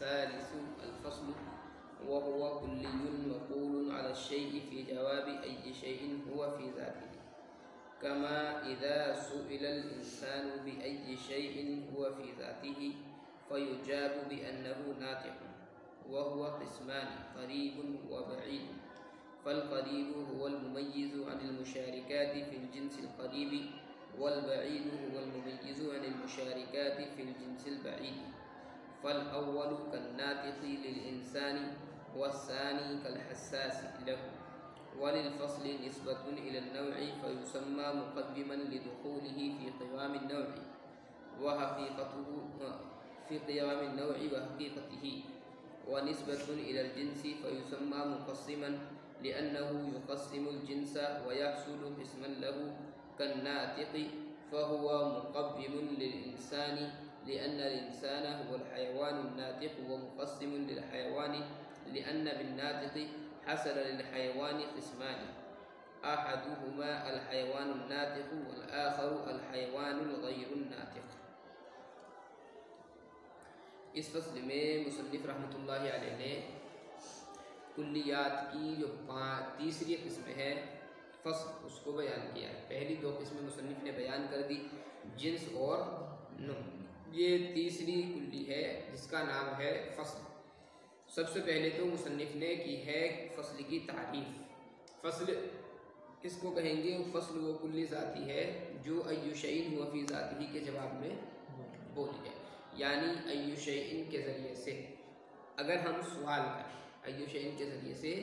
الثالث الفصل وهو كلي مقول على الشيء في جواب أي شيء هو في ذاته، كما إذا سئل الإنسان بأي شيء هو في ذاته فيجاب بأنه ناطق، وهو قسمان قريب وبعيد. فالقريب هو المميز عن المشاركات في الجنس القريب، والبعيد هو المميز عن المشاركات في الجنس البعيد. فالأول كالناطق للإنسان، والثاني كالحساس له. وللفصل نسبة إلى النوع فيسمى مقدما لدخوله في قوام النوع وحقيقته، ونسبة إلى الجنس فيسمى مقسما لأنه يقسم الجنس ويحصل قسما له، كالناطق فهو مقوم للإنسان لأن الإنسان هو الحيوان الناطق، ومقسم للحيوان لأن بالناطق حصل للحيوان قسمان، أحدهما الحيوان الناطق والآخر الحيوان الغير الناطق. اس فصل میں مصنف رحمۃ اللہ علیہ نے کلیات کی جو تیسری قسم ہے فصل اس کو بیان کیا ہے. پہلی دو قسمیں مصنف نے بیان کر دی، جنس اور نوع. یہ تیسری کلی ہے جس کا نام ہے فصل. سب سے پہلے تو مصنف نے کی ہے فصل کی تعریف. فصل کس کو کہیں گے؟ فصل وہ کلی ذاتی ہے جو ایو شیء ہوا فی ذاتہ کے جواب میں بولی جائے. یعنی ایو شیء کے ذریعے سے اگر ہم سوال کریں، ایو شیء کے ذریعے سے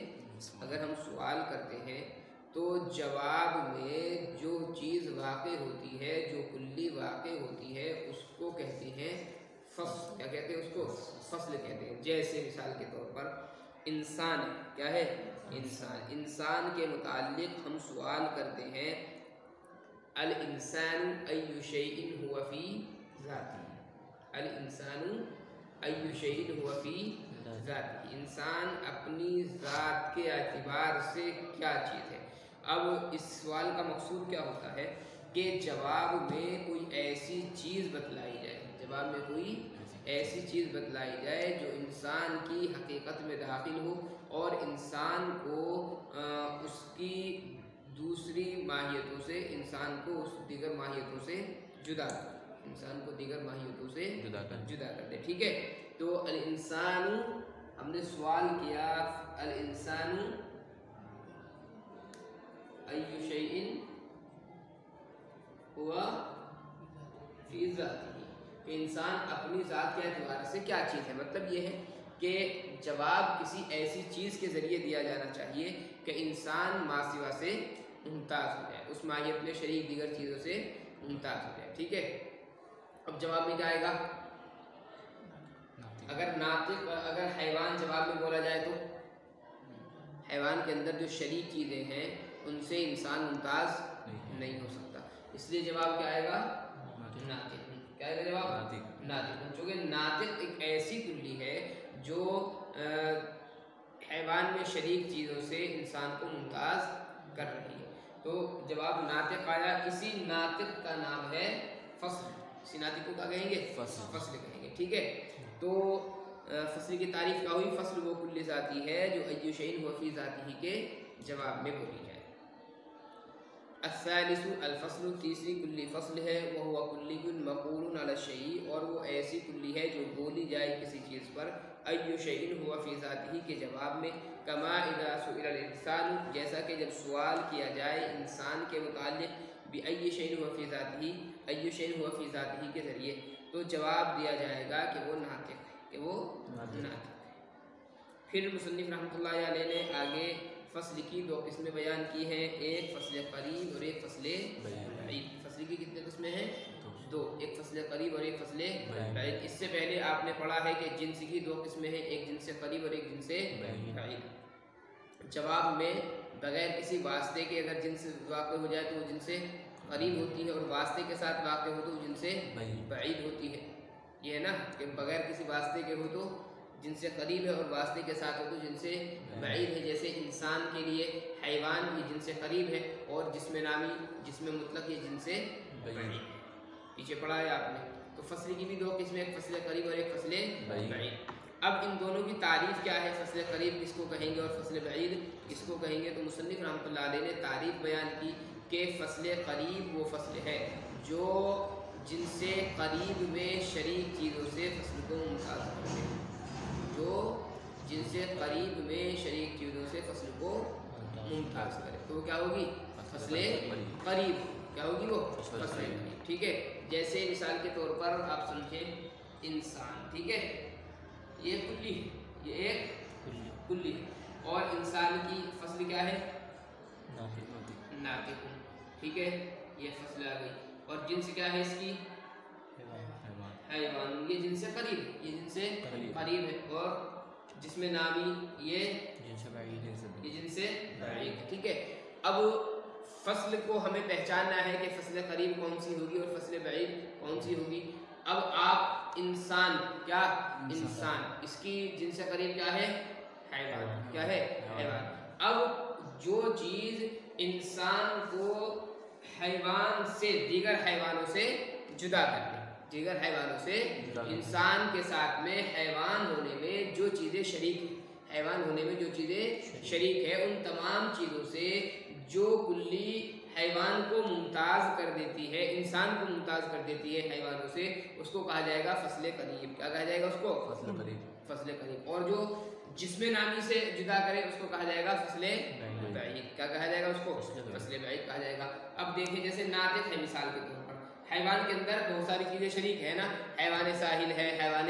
اگر ہم سوال کرتے ہیں تو جواب میں جو چیز واقع ہوتی ہے، جو کلی واقع ہوتی ہے، اس کو کہتے ہیں فصل. کیا کہتے ہیں اس کو؟ فصل کہتے ہیں. جیسے مثال کے طور پر انسان کیا ہے؟ انسان. انسان کے متعلق ہم سوال کرتے ہیں الانسان ای شیء هو فی ذاتہ. الانسان ای شیء هو فی ذاتہ. انسان اپنی ذات کے اعتبار سے کیا چیز ہے. اب اس سوال کا مقصود کیا ہوتا ہے کہ جواب میں کوئی ایسی چیز بتلائی جائے، جواب میں کوئی ایسی چیز بتلائی جائے جو انسان کی حقیقت میں داخل ہو اور انسان کو اس کی دوسری ماہیتوں سے، انسان کو اس دیگر ماہیتوں سے جدا کر، انسان کو دیگر ماہیتوں سے جدا کر دے. ٹھیک ہے. تو الانسان ہم نے سوال کیا الانسان ای شیء ہوا فی ذاتہ، کہ انسان اپنی ذات کے اعتبار سے کیا چیز ہے. مطلب یہ ہے کہ جواب کسی ایسی چیز کے ذریعے دیا جانا چاہیے کہ انسان ما سوا سے ممتاز ہو جائے، اس ماہیت میں شریک دیگر چیزوں سے ممتاز ہو جائے. ٹھیک ہے. اب جواب میں کیا آئے گا؟ اگر ناطق، اگر حیوان جواب میں بولا جائے تو حیوان کے اندر جو شریک چیزیں ہیں ان سے انسان ممتاز نہیں ہو سکتا، اس لیے جواب کیا آئے گا؟ ناطق. کیا ہے جواب؟ ناطق. چونکہ ناطق ایک ایسی کلی ہے جو حیوان میں شریک چیزوں سے انسان کو ممتاز کر رہی ہے. تو جواب ناطق آیا. اسی ناطق کا نام ہے فصل. اسی ناطق کو کیا کہیں گے؟ فصل کہیں گے. ٹھیک ہے. تو فصل کی تعریف کیا ہوئی؟ فصل وہ کلی ذاتی ہے جو ایو شیء ہوا فی ذاتہ کے جواب میں بولی جائے. الثالث الفصل تیسری کلی فصل ہے. وہو کلی مقول علی الشیء، اور وہ ایسی کلی ہے جو بولی جائے کسی چیز پر ایو شیء ہوا فی ذاتہ کے جواب میں. کما اذا سئل الانسان، جیسا کہ جب سوال کیا جائے انسان کے متعلق بأی شیء ہوا فی ذاتہ، ایو شیء ہوا فی ذاتہ کے ذریعے، تو جواب دیا جائے گا کہ وہ ناطق ہے، کہ وہ ناطق ہے. پھر مصنف رحمۃ اللہ علیہ نے آگے فصل کی دو قسمیں بیان کی ہیں، ایک فصل قریب اور ایک فصل بعید. فصل کی کتنے قسمیں ہیں؟ دو. ایک فصل قریب اور ایک فصل بعید. اس سے پہلے آپ نے پڑھا ہے کہ جنس کی دو قسمیں ہیں، ایک جنس قریب اور ایک جنس بعید. جواب میں بغیر کسی واسطے کے اگر جنس واقع ہو جائے تو وہ جنس قریب ہوتی ہے، اور واسطے کے ساتھ واقع ہو تو وہ جنس بعید ہوتی ہے. یہ ہے نا کہ بغیر کسی واسطے کے ہو تو جن سے قریب ہے اور واسطے کے ساتھ ہو تو جن سے بعید ہے. جیسے انسان کے لیے حیوان یہ جن سے قریب ہے اور جسم نامی جسم مطلق یہ جن سے بعید. پیچھے پڑھا ہے آپ نے. تو فصل کی بھی دو قسمیں، ایک فصل قریب اور ایک فصل بعید. اب ان دونوں کی تعریف کیا ہے، فصل قریب کس کو کہیں گے اور فصل بعید کس کو کہیں گے؟ تو مصنف رحمۃ اللہ علیہ نے تعریف بیان کی کہ فصل قریب وہ فصل ہے جو جن سے قریب میں شریک چیزوں سے فصل کو ممتاز کرتے ہیں، جو جن سے قریب میں شریک چیزوں سے فصل کو ممتاز کرے، تو کیا ہوگی؟ فصل قریب. کیا ہوگی وہ؟ فصل قریب. ٹھیک ہے، جیسے مثال کے طور پر آپ سمجھیں انسان. ٹھیک ہے، یہ کلی ہے، یہ ایک کلی ہے، اور انسان کی فصل کیا ہے؟ ناطق. ٹھیک ہے، یہ فصل آ گئی. اور جنس کیا ہے اس کی؟ حیوان. یہ جن سے قریب ہے، یہ جن سے قریب ہے. اور جس میں نامی یہ جن سے بعید. ٹھیک ہے، اب فصل کو ہمیں پہچاننا ہے کہ فصل قریب کون سی ہوگی اور فصل بعید کون سی ہوگی. اب آپ انسان، کیا انسان، اس کی جن سے قریب کیا ہے؟ حیوان. کیا ہے؟ حیوان. اب جو چیز انسان کو حیوان سے، دیگر حیوانوں سے جدا کر دے، دیگر حیوانوں سے انسان کے ساتھ میں حیوان ہونے میں جو چیزیں شریک ہیں، حیوان ہونے میں جو چیزیں شریک ہے، ان تمام چیزوں سے جو کلی حیوان کو ممتاز کر دیتی ہے، انسان کو ممتاز کر دیتی ہے حیوانوں سے، اس کو کہا جائے گا فصل قریب. کیا کہا جائے گا اس کو؟ فصل قریب. فصل قریب. اور جو جسم نامی سے جدا کرے اس کو کہا جائے گا فصل بعید. کیا کہا جائے گا اس کو؟ فصل بعید کہا جائے گا. اب دیکھیں جیسے ناطق ہے مثال کے طور پر، حیوان کے اندر بہت ساری چیزیں شریک ہے نا، حیوان ساحل ہے، حیوان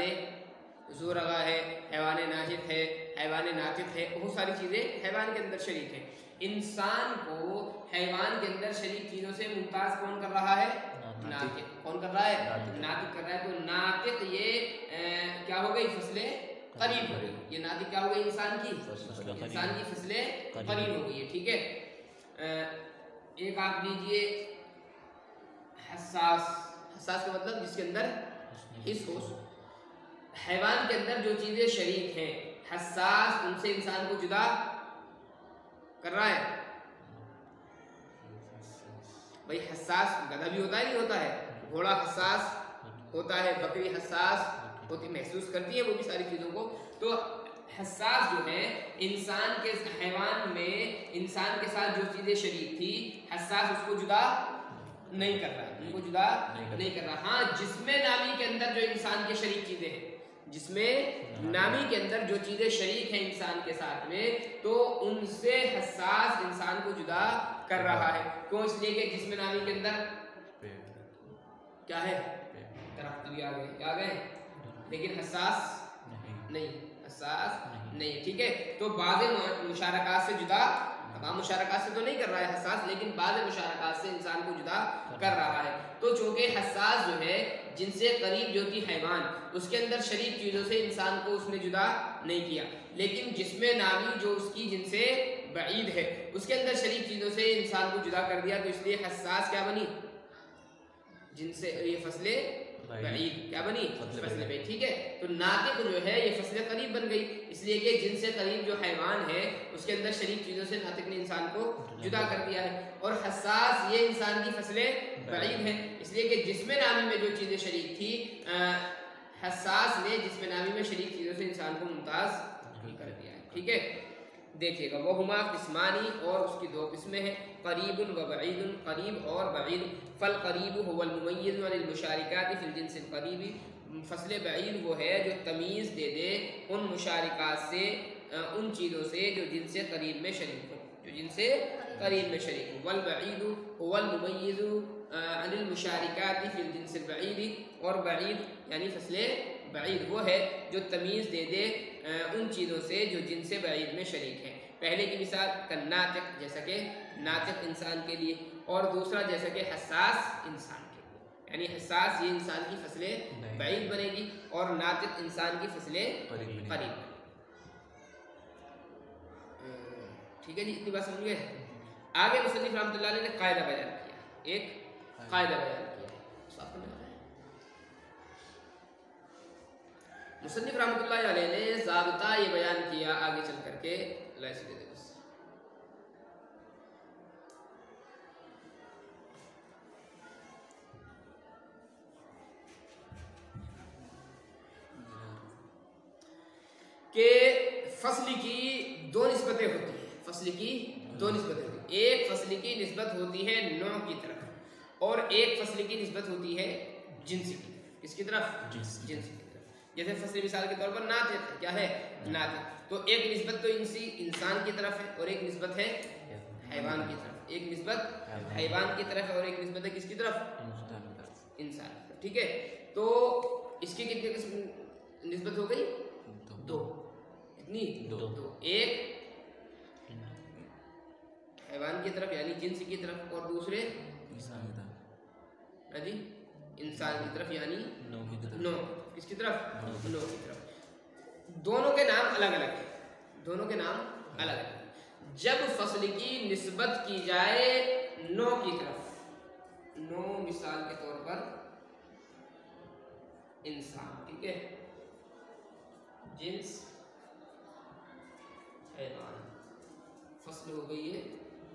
زورغا ہے، حیوان ناجق ہے، حیوان ناطق ہے، بہت ساری چیزیں حیوان کے اندر شریک ہیں. انسان کو حیوان کے اندر شریک چیزوں سے ممتاز کون کر رہا ہے؟ ناطق. کون کر رہا ہے؟ ناطق کر رہا ہے. تو ناطق یہ کیا ہو گئی؟ فصل قریب ہو گئی. یہ ناطق کیا ہو گئی؟ انسان کی فصل قریب ہو گئی ہے. ٹھیک ہے، ایک آپ لیجئے حساس. حساس کا مطلب جس کے اندر حس ہو. حیوان کے اندر جو چیزیں شریک ہیں، حساس ان سے انسان کو جدا کر رہا ہے. بھائی حساس گدھا بھی ہوتا ہے، نہیں ہوتا ہے؟ گھوڑا حساس ہوتا ہے، بکری حساس ہوتی، محسوس کرتی ہے وہ بھی ساری چیزوں کو. تو حساس جو ہے انسان کے حیوان میں انسان کے ساتھ جو چیزیں شریک تھی، حساس اس کو جدا نہیں کر رہا ہے، ان کو جدا نہیں کر رہا. ہاں، جسم نامی کے اندر جو انسان کے شریک چیزیں ہیں، جسم نامی کے اندر جو چیزیں شریک ہیں انسان کے ساتھ میں، تو ان سے حساس انسان کو جدا کر رہا ہے. کیوں؟ اس لیے کہ جسم نامی کے اندر کیا ہے؟ درخت بھی آ گئے، کیا گئے، لیکن حساس نہیں، حساس نہیں. ٹھیک ہے، تو بعض مشارکات سے جدا، تمام مشارکات سے تو نہیں کر رہا ہے حساس، لیکن بعض مشارکات سے انسان کو جدا کر رہا ہے. تو چونکہ حساس جو ہے جن سے قریب جو تھی حیوان، اس کے اندر شریک چیزوں سے انسان کو اس نے جدا نہیں کیا، لیکن جسم نامی جو اس کی جن سے بعید ہے، اس کے اندر شریک چیزوں سے انسان کو جدا کر دیا. تو اس لیے حساس کیا بنی؟ جن سے یہ فصل بعید کیا بنی؟ فصل بعید. ٹھیک ہے، تو ناطق جو ہے یہ فصل قریب بن گئی، اس لیے کہ جن سے قریب جو حیوان ہے اس کے اندر شریک چیزوں سے ناطق نے انسان کو جدا کر دیا ہے. اور حساس یہ انسان کی فصل بعید ہے، اس لیے کہ جسم نامی میں جو چیزیں شریک تھی، حساس نے جسم نامی میں شریک چیزوں سے انسان کو ممتاز کر دیا ہے. ٹھیک ہے، دیکھیے گا وہما قسمانی، اور اس کی دو قسمیں ہیں، قریب و بعید. قریب اور بعید. فالقریب هو الممیز عن المشارکات فی الجنس القریب. فصل بعید وہ ہے جو تمیز دے دے ان مشارکات سے، ان چیزوں سے جو جن سے قریب میں شریک ہو، جو جن سے قریب میں شریک ہو. والبعید هو الممیز عن المشارکات فی الجنس البعید. اور بعید یعنی فصل بعید وہ ہے جو تمیز دے دے ان چیزوں سے جو جن سے بعید میں شریک ہیں. پہلے کی مثال ناطق، جیسا کہ ناطق انسان کے لیے، اور دوسرا جیسا کہ حساس انسان کے لیے. یعنی حساس یہ انسان کی فصل بعید بنے گی اور ناطق انسان کی فصل قریب بنے گی. ٹھیک ہے جی، اتنی بات سمجھ گئے. آگے مصنف رحمۃ اللہ علیہ نے قاعدہ بیان کیا، ایک قاعدہ بیان کیا ہے. مصنف رحمۃ اللہ علیہ نے ضابطہ یہ بیان کیا آگے چل کر کے، اللہ سے دے دے بس. فصل کی دو نسبتیں ہوتی ہیں، فصل کی دو نسبتیں ہوتی ہیں، ایک فصل کی نسبت ہوتی ہے نوع کی طرف اور ایک فصل کی نسبت ہوتی ہے جنس کی طرف. کس کی طرف؟ جنس کی طرف. جیسے فصل مثال کے طور پر ناطق ہے، کیا ہے؟ ناطق. تو ایک نسبت تو انسان کی طرف ہے اور ایک نسبت ہے حیوان کی طرف. ایک نسبت حیوان کی طرف اور ایک نسبت ہے کس کی طرف؟ انسان کی طرف. ٹھیک ہے. تو اس کی کتنی قسم نسبت ہو گئی؟ دو. کتنی؟ دو. ایک حیوان کی طرف یعنی جنس کی طرف اور دوسرے جی انسان کی طرف یعنی نوع. کس کی طرف؟ نوع کی طرف. دونوں کے نام الگ الگ ہیں، دونوں کے نام الگ الگ ہیں. جب فصل کی نسبت کی جائے نوع کی طرف، نوع مثال کے طور پر انسان، ٹھیک ہے، جنس حیوان، فصل ہو گئی ہے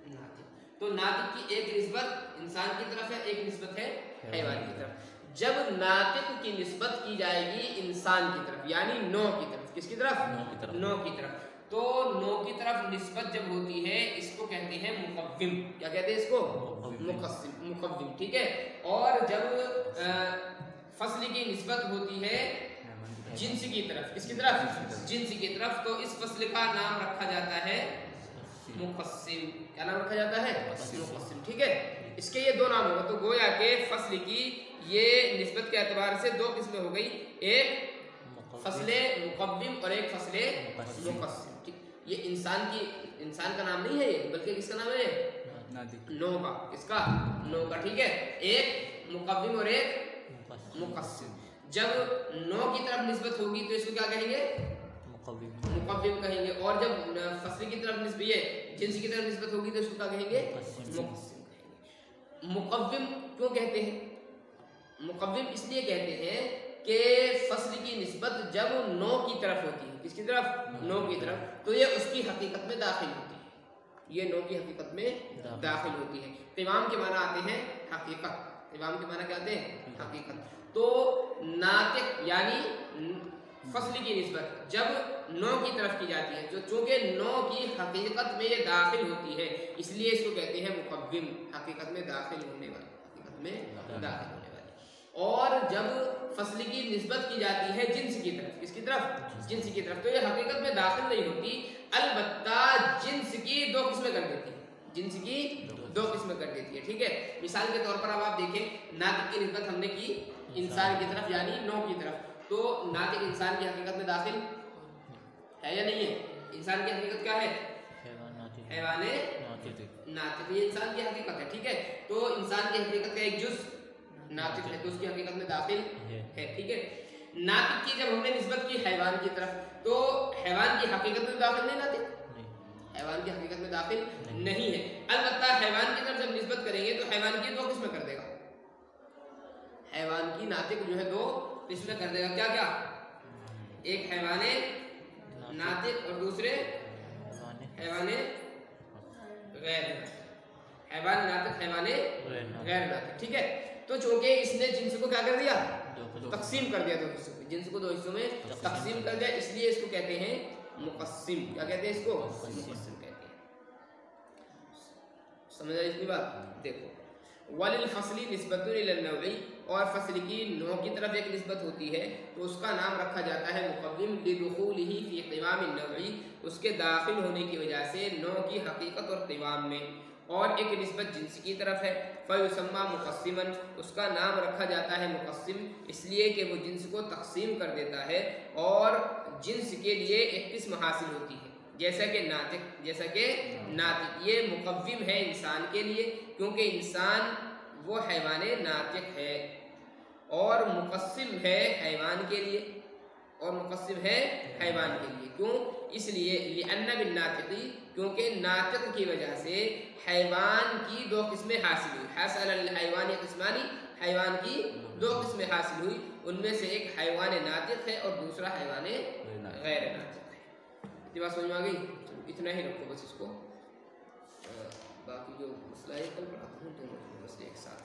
ناطق. تو ناطق کی ایک نسبت انسان کی طرف ہے، ایک نسبت ہے حیوان کی طرف. جب ناطق کی نسبت کی جائے گی انسان کی طرف یعنی نوع کی طرف، کس کی طرف؟ نوع کی طرف. تو نوع کی طرف نسبت جب ہوتی ہے اس کو کہتے ہیں مقوم. کیا کہتے ہیں اس کو؟ مقوم. ٹھیک ہے. اور جب فصل کی نسبت ہوتی ہے جنس کی طرف، کس کی طرف؟ جنس کی طرف، تو اس فصل کا نام رکھا جاتا ہے مقسم. کیا نام رکھا جاتا ہے؟ مقسم. ٹھیک ہے. اس کے یہ دو نام ہوگا. تو گویا کہ فصل کی یہ نسبت کے اعتبار سے دو قسمیں ہو گئی، ایک فصل مقوم اور ایک فصل مقسم. ٹھیک. یہ انسان کا نام نہیں ہے یہ، بلکہ کس کا نام ہے؟ نوع کا. کس کا؟ نوع کا. ٹھیک ہے. ایک مقوم اور ایک مقسم. جب نوع کی طرف نسبت ہوگی تو اس کو کیا کہیں گے؟ مقوم کہیں گے. اور جب فصل کی طرف نسبت یہ جنس کی طرف نسبت ہوگی تو اس کو کیا کہیں گے؟ مقسم کہیں گے. مقوم کیوں کہتے ہیں؟ مقوم اس لیے کہتے ہیں کہ فصل کی نسبت جب نوع کی طرف ہوتی ہے، کس کی طرف؟ نوع کی طرف، تو یہ اس کی حقیقت میں داخل ہوتی ہے. یہ نوع کی حقیقت میں داخل ہوتی ہے. قوام کے معنی آتے ہیں حقیقت. قوام کے معنی کیا آتے ہیں؟ حقیقت. تو ناطق یعنی فصل کی نسبت جب نوع کی طرف کی جاتی ہے، جو چونکہ نوع کی حقیقت میں یہ داخل ہوتی ہے اس لیے اس کو کہتے ہیں مقوم. حقیقت میں داخل ہونے والی، حقیقت میں داخل ہونے والی. اور جب فصل کی نسبت کی جاتی ہے جنس کی طرف، کس کی طرف؟ جنس کی طرف، تو یہ حقیقت میں داخل نہیں ہوتی، البتہ جنس کی دو قسمیں کر دیتی ہے. جنس کی دو قسمیں کر دیتی ہے. ٹھیک ہے. مثال کے طور پر اب آپ دیکھیں ناطق کی نسبت ہم نے کی انسان کی طرف یعنی نوع کی طرف. تو ناطق انسان کی حقیقت میں داخل ہے یا نہیں ہے؟ انسان کی حقیقت کیا ہے؟ حیوان ناطق. یہ انسان کی حقیقت ہے. ٹھیک ہے. تو انسان کی حقیقت کا ایک جز ناطق ہے تو اس کی حقیقت میں داخل ہے. ٹھیک ہے. ناطق کی جب ہم نے نسبت کی حیوان کی طرف تو حیوان کی حقیقت میں داخل نہیں ناطق، حیوان کی حقیقت میں داخل نہیں ہے. البتہ حیوان کی طرف جب نسبت کریں گے تو حیوان کی دو قسمیں کر دے گا. حیوان کی ناطق جو ہے دو قسمیں کر دے گا. کیا کیا؟ ایک حیوان ناطق اور دوسرے حیوان غیر ناطق. حیوان ناطق، حیوان غیر ناطق. ٹھیک ہے. تو چونکہ اس نے جنس کو کیا کر دیا؟ تقسیم کر دیا. دو حصوں میں جنس کو دو حصوں میں تقسیم کر دیا، اس لیے اس کو کہتے ہیں مقسم. کیا کہتے ہیں اس کو؟ مقسم کہتے ہیں. سمجھ آئی اتنی بات؟ دیکھو وللفصل نسبۃ الی النوع، اور فصل کی نوع کی طرف ایک نسبت ہوتی ہے تو اس کا نام رکھا جاتا ہے مقوم لدخولہ فی قوام النوع، اس کے داخل ہونے کی وجہ سے نوع کی حقیقت اور قوام میں. اور ایک نسبت جنس کی طرف ہے فیسمى مقسما، اس کا نام رکھا جاتا ہے مقسم اس لیے کہ وہ جنس کو تقسیم کر دیتا ہے اور جنس کے لیے ایک قسم حاصل ہوتی ہے. جیسا کہ ناطق یہ مقوم ہے انسان کے لیے کیونکہ انسان وہ حیوان ناطق ہے، اور مقسم ہے حیوان کے لیے، اور مقسم ہے حیوان کے لیے. کیوں؟ اس لیے لأن بالناطق، کیونکہ ناطق کی وجہ سے حیوان کی دو قسمیں حاصل ہوئی. حاصل الحیوان قسمانی، حیوان کی دو قسمیں حاصل ہوئی، ان میں سے ایک حیوان ناطق ہے اور دوسرا حیوان غیر ناطق ہے. یہ بات سمجھ میں آ گئی؟ اتنا ہی رکھو بس اس کو، باقی جو مسئلہ ہے کل پڑھاتا ہوں دونوں مسئلے ایک ساتھ.